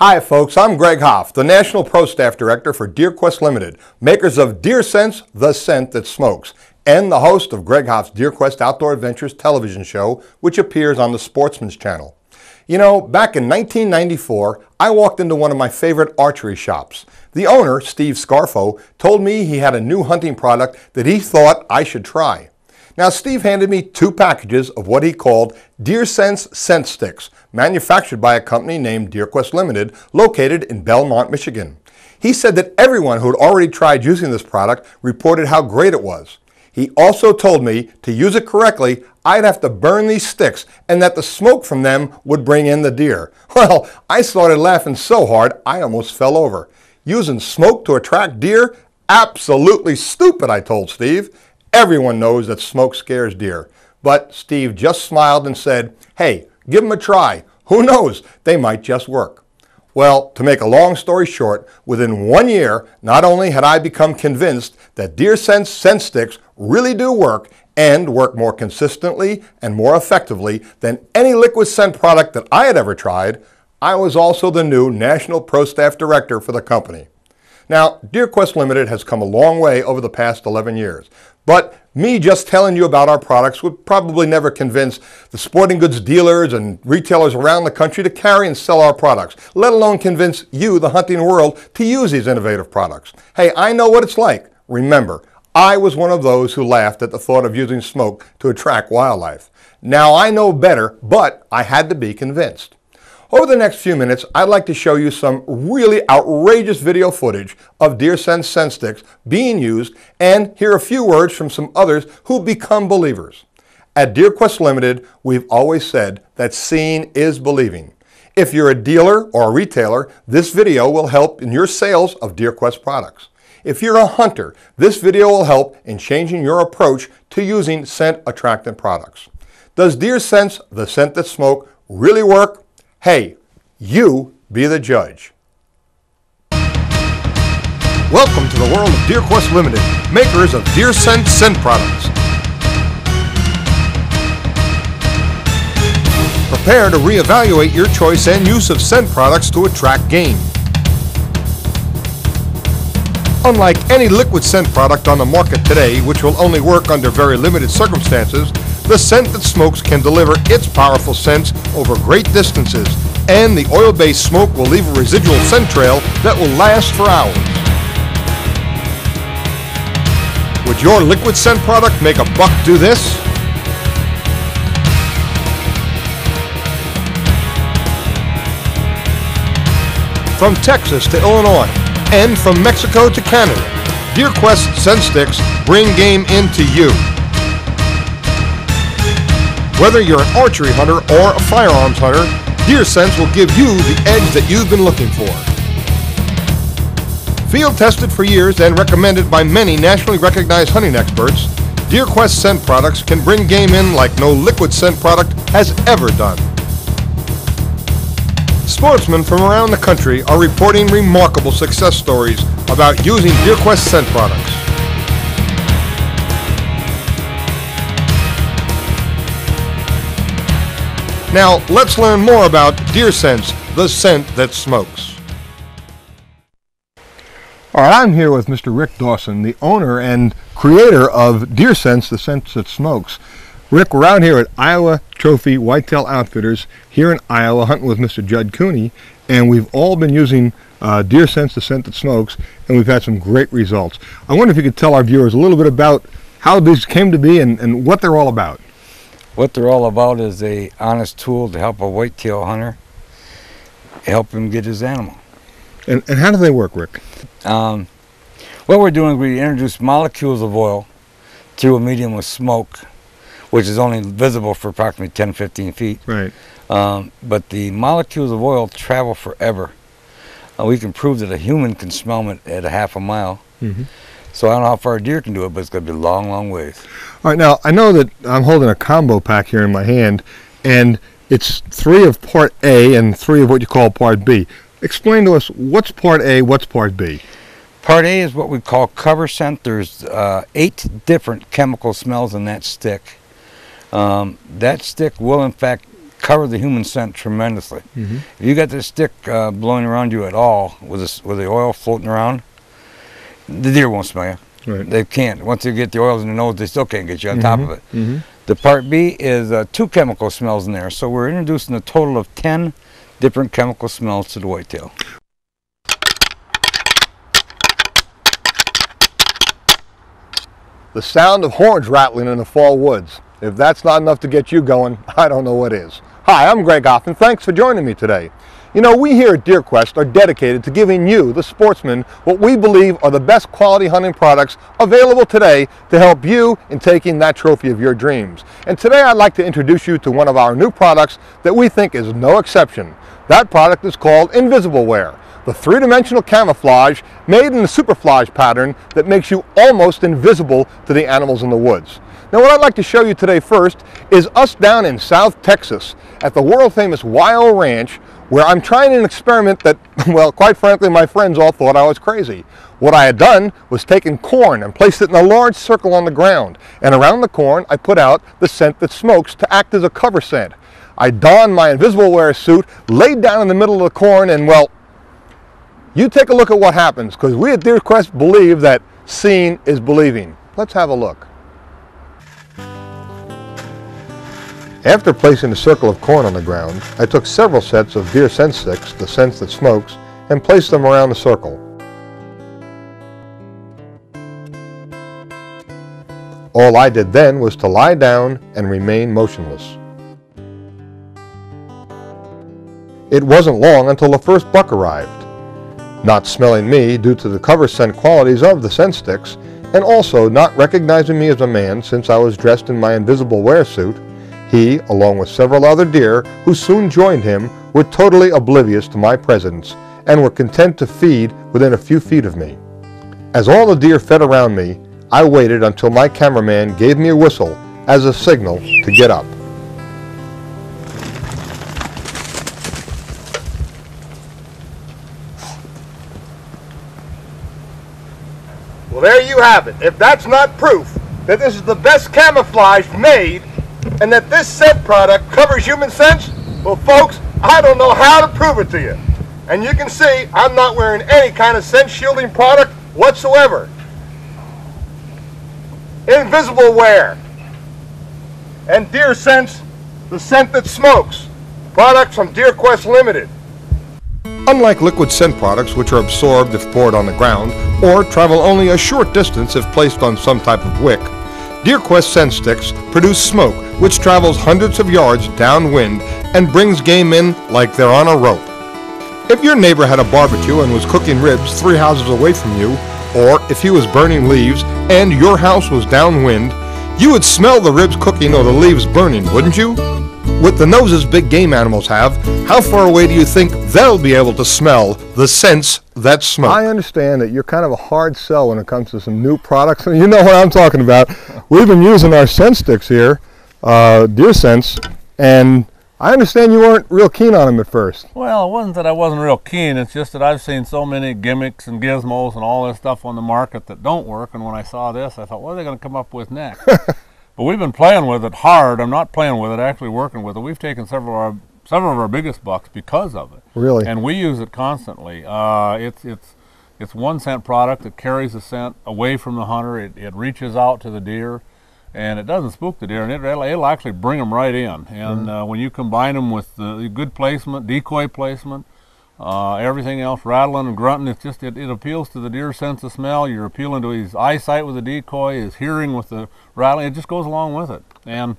Hi folks, I'm Greg Hopf, the National Pro Staff Director for DeerQuest Limited, makers of DeerSense, the scent that smokes, and the host of Greg Hopf's DeerQuest Outdoor Adventures television show, which appears on the Sportsman's Channel. You know, back in 1994, I walked into one of my favorite archery shops. The owner, Steve Scarfo, told me he had a new hunting product that he thought I should try. Now, Steve handed me 2 packages of what he called DeerSense scent sticks, manufactured by a company named DeerQuest Limited, located in Belmont, Michigan. He said that everyone who had already tried using this product reported how great it was. He also told me to use it correctly, I'd have to burn these sticks and that the smoke from them would bring in the deer. Well, I started laughing so hard I almost fell over. Using smoke to attract deer? Absolutely stupid, I told Steve. Everyone knows that smoke scares deer. But Steve just smiled and said, hey, give them a try. Who knows? They might just work. Well, to make a long story short, within 1 year, not only had I become convinced that DeerSense scent sticks really do work and work more consistently and more effectively than any liquid scent product that I had ever tried, I was also the new National Pro Staff Director for the company. Now, DeerQuest Limited has come a long way over the past 11 years, but me just telling you about our products would probably never convince the sporting goods dealers and retailers around the country to carry and sell our products, let alone convince you, the hunting world, to use these innovative products. Hey, I know what it's like. Remember, I was one of those who laughed at the thought of using smoke to attract wildlife. Now I know better, but I had to be convinced. Over the next few minutes, I'd like to show you some really outrageous video footage of DeerSense scent sticks being used and hear a few words from some others who've become believers. At DeerQuest Limited, we've always said that seeing is believing. If you're a dealer or a retailer, this video will help in your sales of DeerQuest products. If you're a hunter, this video will help in changing your approach to using scent-attractant products. Does DeerSense, the scent that smoke, really work? Hey, you be the judge. Welcome to the world of DeerQuest Limited, makers of DeerSense scent products. Prepare to reevaluate your choice and use of scent products to attract game. Unlike any liquid scent product on the market today, which will only work under very limited circumstances, the scent that smokes can deliver its powerful scents over great distances, and the oil-based smoke will leave a residual scent trail that will last for hours. Would your liquid scent product make a buck do this? From Texas to Illinois, and from Mexico to Canada, DeerQuest scent sticks bring game into you. Whether you're an archery hunter or a firearms hunter, DeerSense will give you the edge that you've been looking for. Field tested for years and recommended by many nationally recognized hunting experts, DeerQuest scent products can bring game in like no liquid scent product has ever done. Sportsmen from around the country are reporting remarkable success stories about using DeerQuest scent products. Now, let's learn more about DeerSense, the scent that smokes. All right, I'm here with Mr. Rick Dawson, the owner and creator of DeerSense, the scent that smokes. Rick, we're out here at Iowa Trophy Whitetail Outfitters here in Iowa, hunting with Mr. Judd Cooney, and we've all been using DeerSense, the scent that smokes, and we've had some great results. I wonder if you could tell our viewers a little bit about how these came to be and what they're all about. What they're all about is an honest tool to help a whitetail hunter help him get his animal. And how do they work, Rick? What we're doing is we introduce molecules of oil through a medium of smoke, which is only visible for approximately 10-15 feet. Right. But the molecules of oil travel forever. We can prove that a human can smell them at a half a mile. Mm-hmm. So I don't know how far a deer can do it, but it's going to be a long, long ways. All right, now I know that I'm holding a combo pack here in my hand, and it's 3 of part A and 3 of what you call part B. Explain to us what's part A, what's part B. Part A is what we call cover scent. There's 8 different chemical smells in that stick. That stick will in fact cover the human scent tremendously. If you got this stick blowing around you at all with the oil floating around, the deer won't smell you. Right. They can't. Once they get the oils in their nose, they still can't get you on top of it. The part B is 2 chemical smells in there. So we're introducing a total of 10 different chemical smells to the whitetail. The sound of horns rattling in the fall woods. If that's not enough to get you going, I don't know what is. Hi, I'm Greg Hopf, and thanks for joining me today. You know, we here at DeerQuest are dedicated to giving you, the sportsman, what we believe are the best quality hunting products available today to help you in taking that trophy of your dreams. And today I'd like to introduce you to one of our new products that we think is no exception. That product is called Invisible Wear, the 3-dimensional camouflage made in the superflage pattern that makes you almost invisible to the animals in the woods. Now, what I'd like to show you today first is us down in South Texas at the world-famous Wyo Ranch, where I'm trying an experiment that, well, quite frankly, my friends all thought I was crazy. What I had done was taken corn and placed it in a large circle on the ground, and around the corn I put out the scent that smokes to act as a cover scent. I donned my Invisible Wear suit, laid down in the middle of the corn, and, well, you take a look at what happens, because we at DeerQuest believe that seeing is believing. Let's have a look. After placing a circle of corn on the ground, I took several sets of deer scent sticks, the scents that smokes, and placed them around the circle. All I did then was to lie down and remain motionless. It wasn't long until the first buck arrived. Not smelling me due to the cover scent qualities of the scent sticks, and also not recognizing me as a man since I was dressed in my Invisible Wear suit, he, along with several other deer who soon joined him, were totally oblivious to my presence and were content to feed within a few feet of me. As all the deer fed around me, I waited until my cameraman gave me a whistle as a signal to get up. Well, there you have it. If that's not proof that this is the best camouflage made and that this scent product covers human scents, well, folks, I don't know how to prove it to you. And you can see I'm not wearing any kind of scent shielding product whatsoever. Invisible Wear and Deer Scents, the scent that smokes. Products from DeerQuest Limited. Unlike liquid scent products, which are absorbed if poured on the ground or travel only a short distance if placed on some type of wick, DeerQuest scent sticks produce smoke which travels hundreds of yards downwind and brings game in like they're on a rope. If your neighbor had a barbecue and was cooking ribs 3 houses away from you, or if he was burning leaves and your house was downwind, you would smell the ribs cooking or the leaves burning, wouldn't you? With the noses big game animals have, how far away do you think they'll be able to smell the scents that smoke? I understand that you're kind of a hard sell when it comes to some new products. You know what I'm talking about. We've been using our scent sticks here, deer scents, and I understand you weren't real keen on them at first. Well, it wasn't that I wasn't real keen, it's just that I've seen so many gimmicks and gizmos and all this stuff on the market that don't work, and when I saw this, I thought, what are they going to come up with next? But we've been playing with it hard. I'm not playing with it, actually working with it. We've taken several of our biggest bucks because of it. Really? And we use it constantly. It's one scent product that carries the scent away from the hunter. It reaches out to the deer, and it doesn't spook the deer, and it'll actually bring them right in. And when you combine them with the good placement, decoy placement, everything else, rattling and grunting, it appeals to the deer's sense of smell. You're appealing to his eyesight with the decoy, his hearing with the rattling. It just goes along with it. And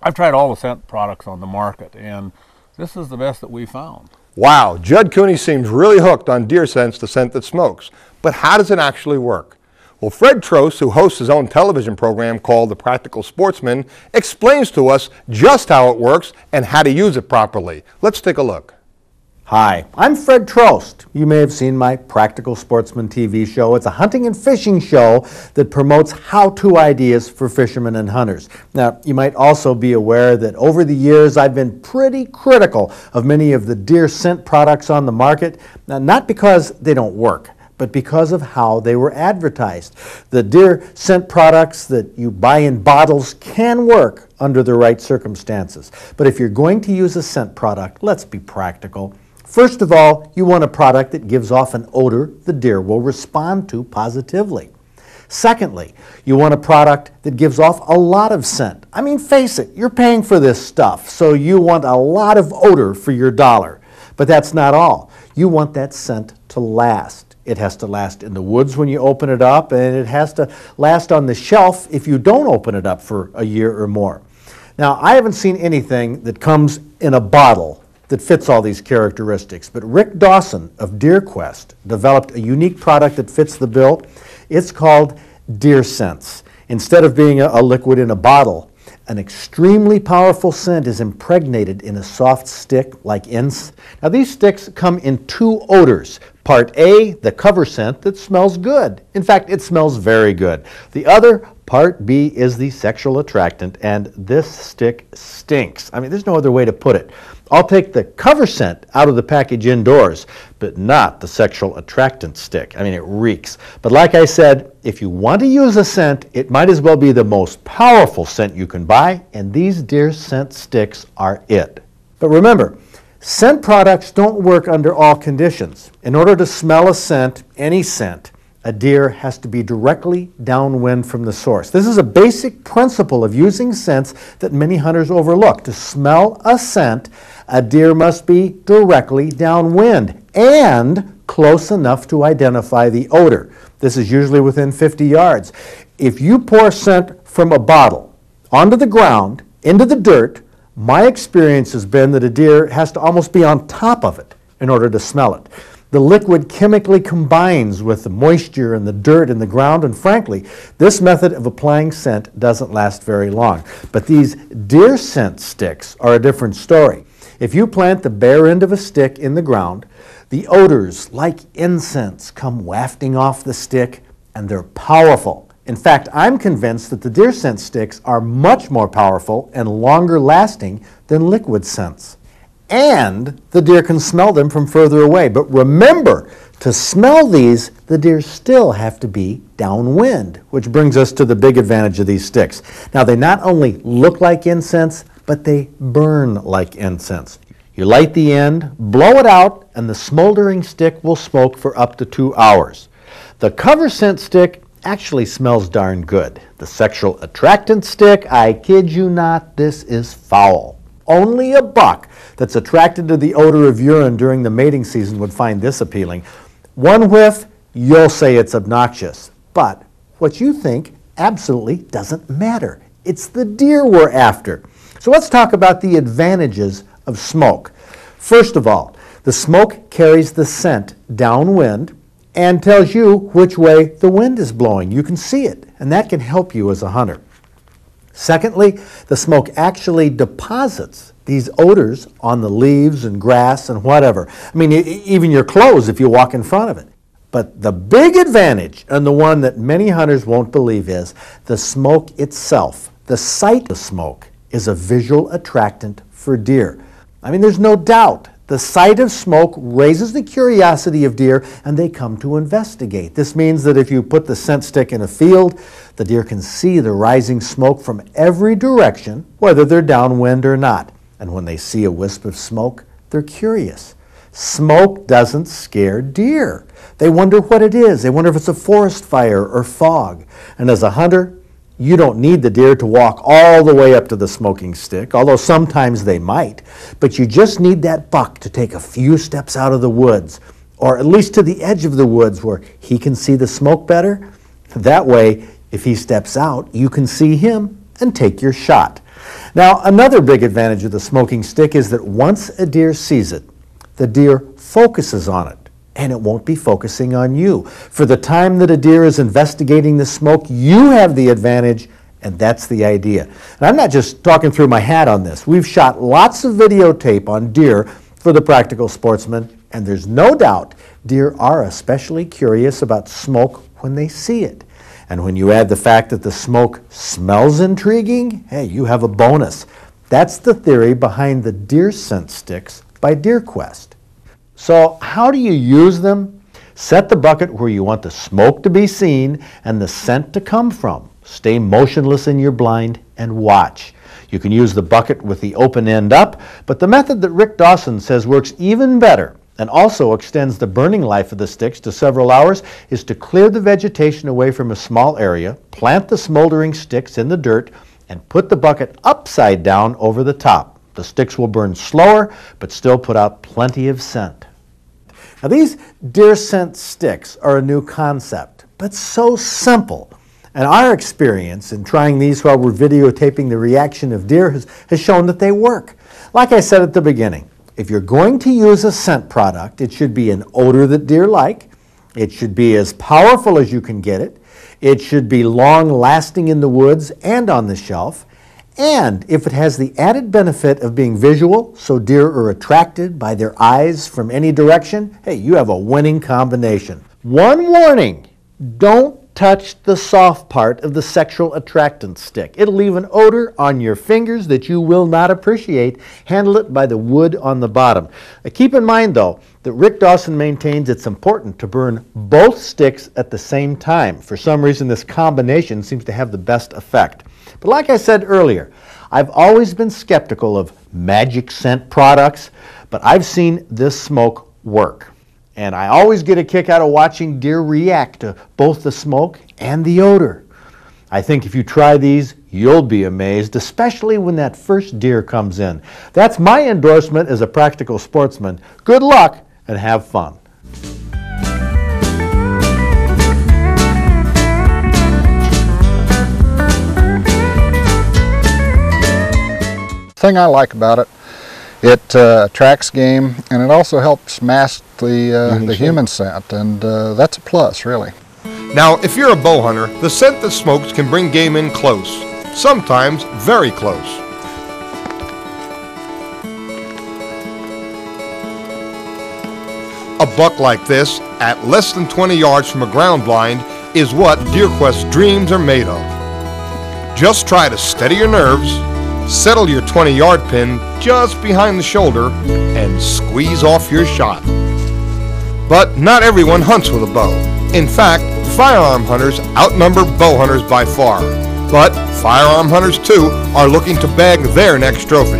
I've tried all the scent products on the market, and this is the best that we found. Wow, Judd Cooney seems really hooked on deer scents, the scent that smokes. But how does it actually work? Well, Fred Trost, who hosts his own television program called The Practical Sportsman, explains to us just how it works and how to use it properly. Let's take a look. Hi, I'm Fred Trost. You may have seen my Practical Sportsman TV show. It's a hunting and fishing show that promotes how-to ideas for fishermen and hunters. Now, you might also be aware that over the years I've been pretty critical of many of the deer scent products on the market, now, not because they don't work, but because of how they were advertised. The deer scent products that you buy in bottles can work under the right circumstances. But if you're going to use a scent product, let's be practical. First of all, you want a product that gives off an odor the deer will respond to positively. Secondly, you want a product that gives off a lot of scent. I mean, face it, you're paying for this stuff, so you want a lot of odor for your dollar. But that's not all. You want that scent to last. It has to last in the woods when you open it up, and it has to last on the shelf if you don't open it up for a year or more. Now, I haven't seen anything that comes in a bottle that fits all these characteristics, but Rick Dawson of DeerQuest developed a unique product that fits the bill. It's called Deer Sense. Instead of being a liquid in a bottle, an extremely powerful scent is impregnated in a soft stick like incense. Now these sticks come in two odors. Part A, the cover scent that smells good. In fact, it smells very good. The other, Part B, is the sexual attractant, and this stick stinks. I mean, there's no other way to put it. I'll take the cover scent out of the package indoors, but not the sexual attractant stick. I mean, it reeks. But like I said, if you want to use a scent, it might as well be the most powerful scent you can buy, and these deer scent sticks are it. But remember, scent products don't work under all conditions. In order to smell a scent, any scent, a deer has to be directly downwind from the source. This is a basic principle of using scents that many hunters overlook. To smell a scent, a deer must be directly downwind and close enough to identify the odor. This is usually within 50 yards. If you pour scent from a bottle onto the ground, into the dirt, my experience has been that a deer has to almost be on top of it in order to smell it. The liquid chemically combines with the moisture and the dirt in the ground, and frankly, this method of applying scent doesn't last very long. But these deer scent sticks are a different story. If you plant the bare end of a stick in the ground, the odors, like incense, come wafting off the stick, and they're powerful. In fact, I'm convinced that the deer scent sticks are much more powerful and longer lasting than liquid scents. And the deer can smell them from further away. But remember, to smell these, the deer still have to be downwind, which brings us to the big advantage of these sticks. Now, they not only look like incense, but they burn like incense. You light the end, blow it out, and the smoldering stick will smoke for up to 2 hours. The cover scent stick actually smells darn good. The sexual attractant stick, I kid you not, this is foul. Only a buck that's attracted to the odor of urine during the mating season would find this appealing. One whiff, you'll say it's obnoxious. But what you think absolutely doesn't matter. It's the deer we're after. So let's talk about the advantages of smoke. First of all, the smoke carries the scent downwind and tells you which way the wind is blowing. You can see it, and that can help you as a hunter. Secondly, the smoke actually deposits these odors on the leaves and grass and whatever. I mean, even your clothes if you walk in front of it. But the big advantage, and the one that many hunters won't believe, is the smoke itself. The sight of smoke is a visual attractant for deer. I mean, there's no doubt. The sight of smoke raises the curiosity of deer, and they come to investigate. This means that if you put the scent stick in a field, the deer can see the rising smoke from every direction, whether they're downwind or not. And when they see a wisp of smoke, they're curious. Smoke doesn't scare deer. They wonder what it is. They wonder if it's a forest fire or fog. And as a hunter, you don't need the deer to walk all the way up to the smoking stick, although sometimes they might. But you just need that buck to take a few steps out of the woods, or at least to the edge of the woods where he can see the smoke better. That way, if he steps out, you can see him and take your shot. Now, another big advantage of the smoking stick is that once a deer sees it, the deer focuses on it, and it won't be focusing on you. For the time that a deer is investigating the smoke, you have the advantage, and that's the idea. And I'm not just talking through my hat on this. We've shot lots of videotape on deer for the Practical Sportsman, and there's no doubt deer are especially curious about smoke when they see it. And when you add the fact that the smoke smells intriguing, hey, you have a bonus. That's the theory behind the deer scent sticks by DeerQuest. So how do you use them? Set the bucket where you want the smoke to be seen and the scent to come from. Stay motionless in your blind and watch. You can use the bucket with the open end up, but the method that Rick Dawson says works even better and also extends the burning life of the sticks to several hours is to clear the vegetation away from a small area, plant the smoldering sticks in the dirt, and put the bucket upside down over the top. The sticks will burn slower, but still put out plenty of scent. Now, these deer scent sticks are a new concept, but so simple. And our experience in trying these while we're videotaping the reaction of deer has shown that they work. Like I said at the beginning, if you're going to use a scent product, it should be an odor that deer like. It should be as powerful as you can get it. It should be long-lasting in the woods and on the shelf. And if it has the added benefit of being visual, so deer are attracted by their eyes from any direction, hey, you have a winning combination. One warning, don't touch the soft part of the sexual attractant stick. It'll leave an odor on your fingers that you will not appreciate. Handle it by the wood on the bottom. Keep in mind, though, that Rick Dawson maintains it's important to burn both sticks at the same time. For some reason, this combination seems to have the best effect. But like I said earlier, I've always been skeptical of magic scent products, but I've seen this smoke work. And I always get a kick out of watching deer react to both the smoke and the odor. I think if you try these, you'll be amazed, especially when that first deer comes in. That's my endorsement as a practical sportsman. Good luck and have fun. The thing I like about it, it attracts game, and it also helps mask the human scent, and that's a plus, really. Now, if you're a bow hunter, the scent that smokes can bring game in close, sometimes very close. A buck like this, at less than 20 yards from a ground blind, is what DeerQuest dreams are made of. Just try to steady your nerves, settle your 20-yard pin just behind the shoulder, and squeeze off your shot. But not everyone hunts with a bow. In fact, firearm hunters outnumber bow hunters by far. But firearm hunters, too, are looking to bag their next trophy.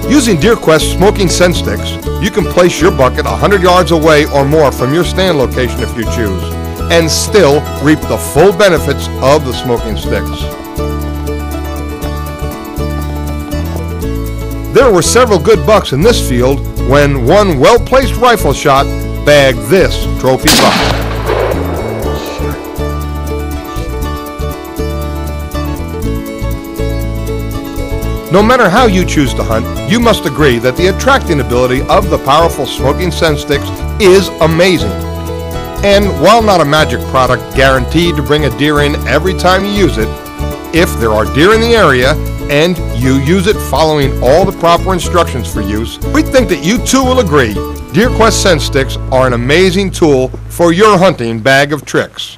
Using DeerQuest smoking scent sticks, you can place your bucket 100 yards away or more from your stand location if you choose, and still reap the full benefits of the smoking sticks. There were several good bucks in this field when one well-placed rifle shot bagged this trophy buck. No matter how you choose to hunt, you must agree that the attracting ability of the powerful smoking scent sticks is amazing. And while not a magic product guaranteed to bring a deer in every time you use it, if there are deer in the area and you use it following all the proper instructions for use, we think that you too will agree DeerQuest scent sticks are an amazing tool for your hunting bag of tricks.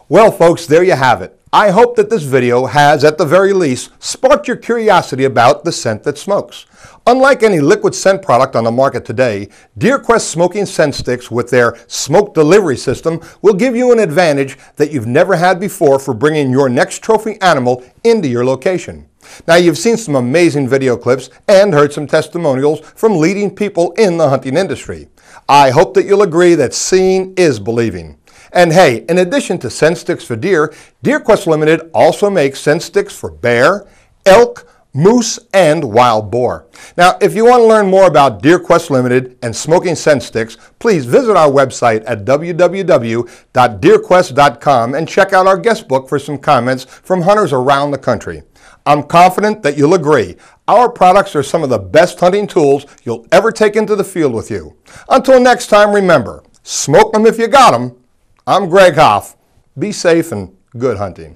Well, folks, there you have it. I hope that this video has, at the very least, sparked your curiosity about the scent that smokes. Unlike any liquid scent product on the market today, DeerQuest smoking scent sticks with their smoke delivery system will give you an advantage that you've never had before for bringing your next trophy animal into your location. Now, you've seen some amazing video clips and heard some testimonials from leading people in the hunting industry. I hope that you'll agree that seeing is believing. And hey, in addition to scent sticks for deer, DeerQuest Limited also makes scent sticks for bear, elk, moose, and wild boar. Now, if you want to learn more about DeerQuest Limited and smoking scent sticks, please visit our website at www.deerquest.com and check out our guest book for some comments from hunters around the country. I'm confident that you'll agree. Our products are some of the best hunting tools you'll ever take into the field with you. Until next time, remember, smoke them if you got them. I'm Greg Hopf. Be safe and good hunting.